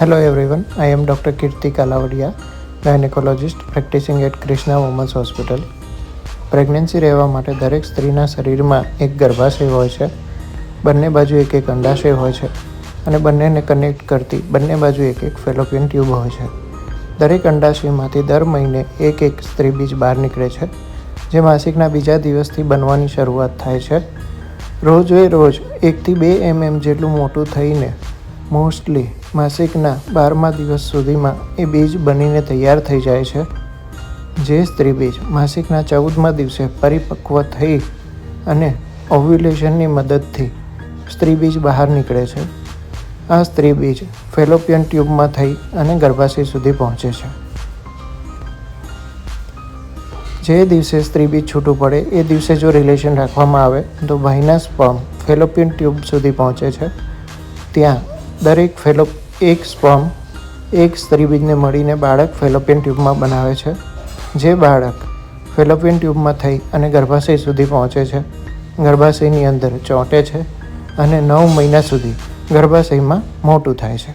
Hello everyone, I am Dr. Kirti Kalavadia, gynecologist practicing at Krishna Women's Hospital. Pregnancy રહેવા માટે દરેક સ્ત્રીના શરીરમાં એક ગર્ભાશય હોય છે, બંને બાજુ એક એક અંડાશય હોય છે અને બંનેને કનેક્ટ કરતી બંને બાજુ એક એક ફેલોપિયન ટ્યુબ હોય છે. દરેક અંડાશયમાંથી દર મહિને એક એક સ્ત્રીબીજ બહાર નીકળે છે, જે માસિકના બીજા દિવસથી બનવાની શરૂઆત થાય છે. રોજે રોજ 1 થી 2 mm જેટલું મોટું થઈને મોસ્ટલી માસિકના 12મા દિવસ સુધીમાં એ બીજ બનીને તૈયાર થઈ જાય છે. જે સ્ત્રીબીજ માસિકના 14મા દિવસે પરિપક્વ થઈ અને ઓવ્યુલેશનની મદદથી સ્ત્રીબીજ બહાર નીકળે છે. આ સ્ત્રીબીજ ફેલોપિયન ટ્યુબમાં થઈ અને ગર્ભાશય સુધી પહોંચે છે. જે દિવસે સ્ત્રીબીજ છૂટું પડે એ દિવસે જો રિલેશન રાખવામાં આવે તો ભાઈના સ્પર્મ ફેલોપિયન ટ્યુબ સુધી પહોંચે છે. ત્યાં દરેક એક સ્પર્મ એક સ્ત્રીબીજને મળીને બાળક ફેલોપિયન ટ્યુબમાં બનાવે છે. જે બાળક ફેલોપિયન ટ્યુબમાં થઈ અને ગર્ભાશય સુધી પહોંચે છે, ગર્ભાશયની અંદર ચોંટે છે અને 9 મહિના સુધી ગર્ભાશયમાં મોટું થાય છે.